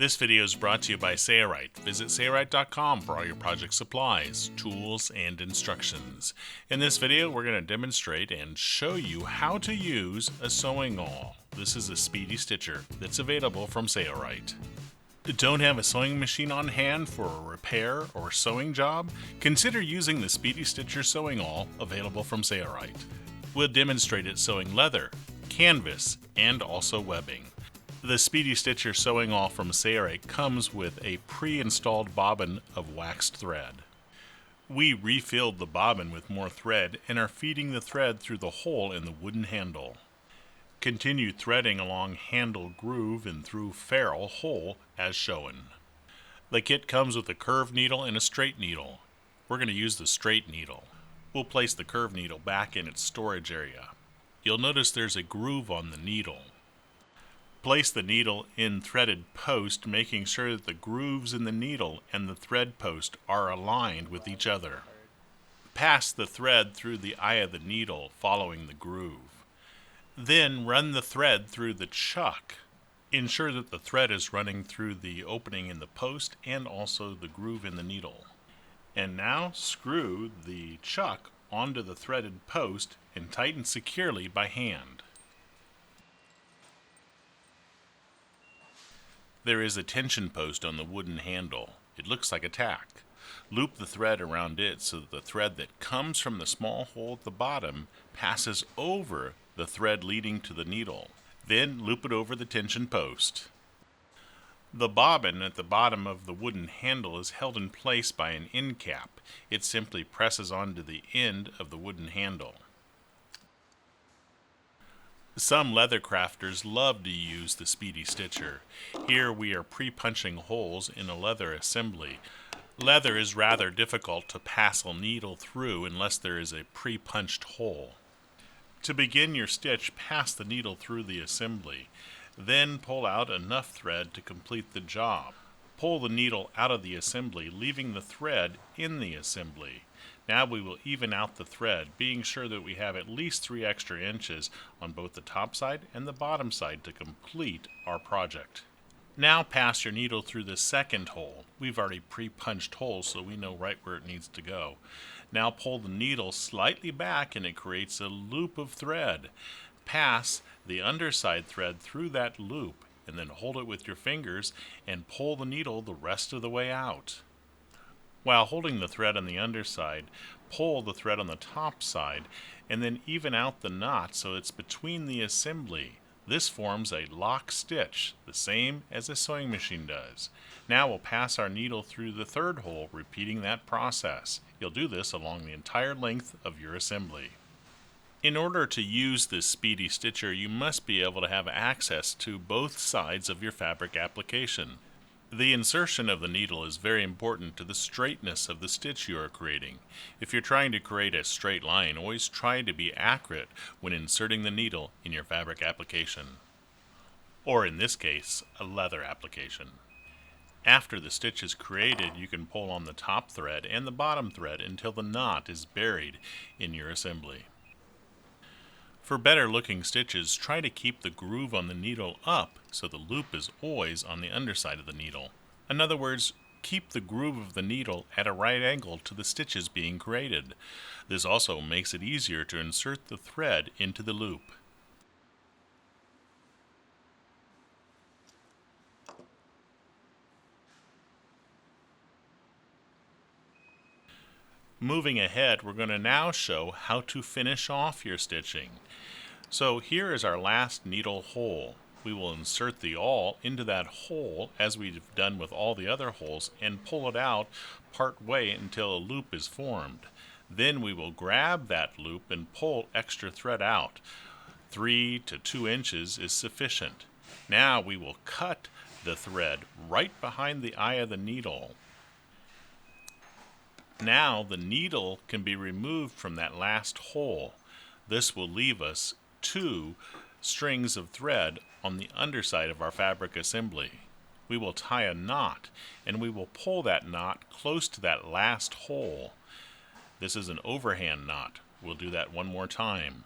This video is brought to you by Sailrite. Visit Sailrite.com for all your project supplies, tools, and instructions. In this video, we're going to demonstrate and show you how to use a sewing awl. This is a Speedy stitcher that's available from Sailrite. Don't have a sewing machine on hand for a repair or sewing job? Consider using the Speedy Stitcher sewing awl available from Sailrite. We'll demonstrate it sewing leather, canvas, and also webbing. The Speedy Stitcher sewing awl from Sailrite comes with a pre-installed bobbin of waxed thread. We refilled the bobbin with more thread and are feeding the thread through the hole in the wooden handle. Continue threading along handle groove and through ferrule hole as shown. The kit comes with a curved needle and a straight needle. We're going to use the straight needle. We'll place the curved needle back in its storage area. You'll notice there's a groove on the needle. Place the needle in threaded post, making sure that the grooves in the needle and the thread post are aligned with each other. Pass the thread through the eye of the needle, following the groove. Then run the thread through the chuck. Ensure that the thread is running through the opening in the post and also the groove in the needle. And now screw the chuck onto the threaded post and tighten securely by hand. There is a tension post on the wooden handle. It looks like a tack. Loop the thread around it so that the thread that comes from the small hole at the bottom passes over the thread leading to the needle. Then loop it over the tension post. The bobbin at the bottom of the wooden handle is held in place by an end cap. It simply presses onto the end of the wooden handle. Some leather crafters love to use the Speedy Stitcher. Here we are pre-punching holes in a leather assembly. Leather is rather difficult to pass a needle through unless there is a pre-punched hole. To begin your stitch, pass the needle through the assembly. Then pull out enough thread to complete the job. Pull the needle out of the assembly, leaving the thread in the assembly. Now we will even out the thread, being sure that we have at least 3 extra inches on both the top side and the bottom side to complete our project. Now pass your needle through the second hole. We've already pre-punched holes, so we know right where it needs to go. Now pull the needle slightly back and it creates a loop of thread. Pass the underside thread through that loop and then hold it with your fingers and pull the needle the rest of the way out. While holding the thread on the underside, pull the thread on the top side and then even out the knot so it's between the assembly. This forms a lock stitch, the same as a sewing machine does. Now we'll pass our needle through the third hole, repeating that process. You'll do this along the entire length of your assembly. In order to use this Speedy Stitcher, you must be able to have access to both sides of your fabric application. The insertion of the needle is very important to the straightness of the stitch you are creating. If you're trying to create a straight line, always try to be accurate when inserting the needle in your fabric application. Or in this case, a leather application. After the stitch is created, you can pull on the top thread and the bottom thread until the knot is buried in your assembly. For better looking stitches, try to keep the groove on the needle up so the loop is always on the underside of the needle. In other words, keep the groove of the needle at a right angle to the stitches being created. This also makes it easier to insert the thread into the loop. Moving ahead, we're going to now show how to finish off your stitching. So here is our last needle hole. We will insert the awl into that hole as we've done with all the other holes and pull it out part way until a loop is formed. Then we will grab that loop and pull extra thread out. 3 to 2 inches is sufficient. Now we will cut the thread right behind the eye of the needle. Now the needle can be removed from that last hole. This will leave us 2 strings of thread on the underside of our fabric assembly. We will tie a knot and we will pull that knot close to that last hole. This is an overhand knot. We'll do that one more time.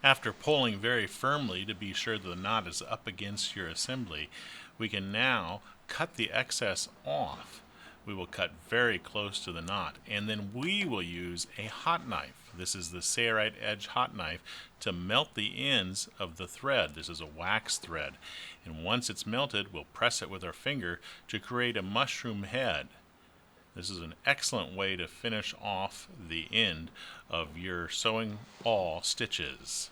After pulling very firmly to be sure the knot is up against your assembly, we can now cut the excess off. We will cut very close to the knot, and then we will use a hot knife. This is the Sailrite edge hot knife to melt the ends of the thread. This is a wax thread, and once it's melted, we'll press it with our finger to create a mushroom head. This is an excellent way to finish off the end of your sewing all stitches.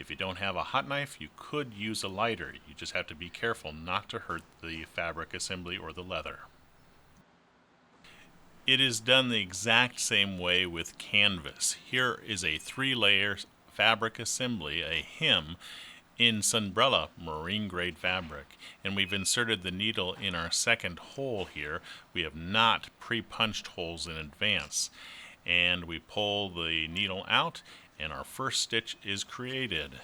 If you don't have a hot knife, you could use a lighter. You just have to be careful not to hurt the fabric assembly or the leather. It is done the exact same way with canvas. Here is a 3-layer fabric assembly, a hem, in Sunbrella marine grade fabric, and we've inserted the needle in our second hole here. We have not pre-punched holes in advance, and we pull the needle out and our first stitch is created.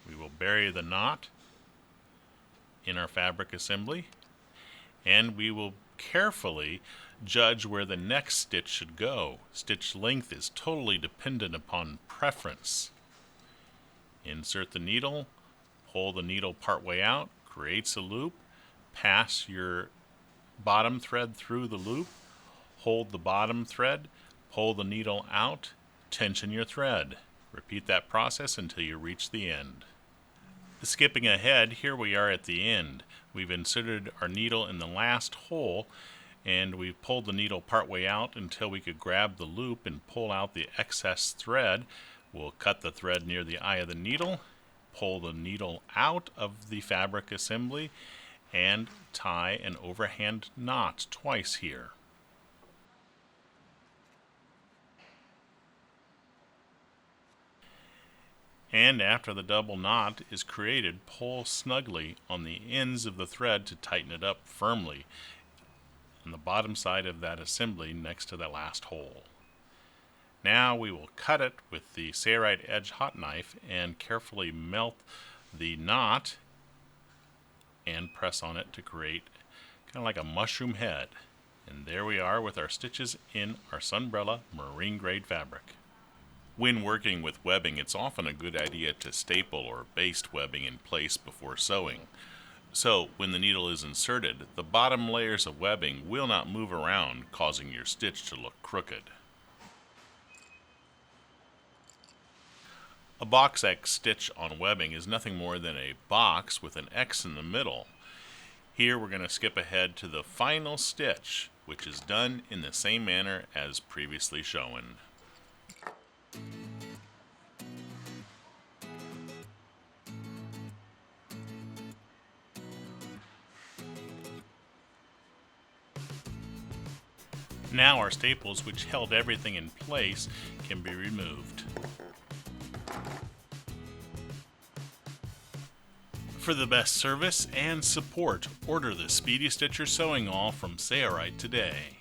We will bury the knot in our fabric assembly, and we will carefully judge where the next stitch should go. Stitch length is totally dependent upon preference. Insert the needle, pull the needle partway out, creates a loop, pass your bottom thread through the loop, hold the bottom thread, pull the needle out, tension your thread. Repeat that process until you reach the end. Skipping ahead, here we are at the end. We've inserted our needle in the last hole, and we've pulled the needle partway out until we could grab the loop and pull out the excess thread. We'll cut the thread near the eye of the needle, pull the needle out of the fabric assembly, and tie an overhand knot twice here. And after the double knot is created, pull snugly on the ends of the thread to tighten it up firmly on the bottom side of that assembly next to the last hole. Now we will cut it with the Sailrite edge hot knife and carefully melt the knot and press on it to create kind of like a mushroom head. And there we are with our stitches in our Sunbrella marine grade fabric. When working with webbing, it's often a good idea to staple or baste webbing in place before sewing. So, when the needle is inserted, the bottom layers of webbing will not move around, causing your stitch to look crooked. A box X stitch on webbing is nothing more than a box with an X in the middle. Here we're going to skip ahead to the final stitch, which is done in the same manner as previously shown. Now our staples, which held everything in place, can be removed. For the best service and support, order the Speedy Stitcher Sewing Awl from Sailrite today.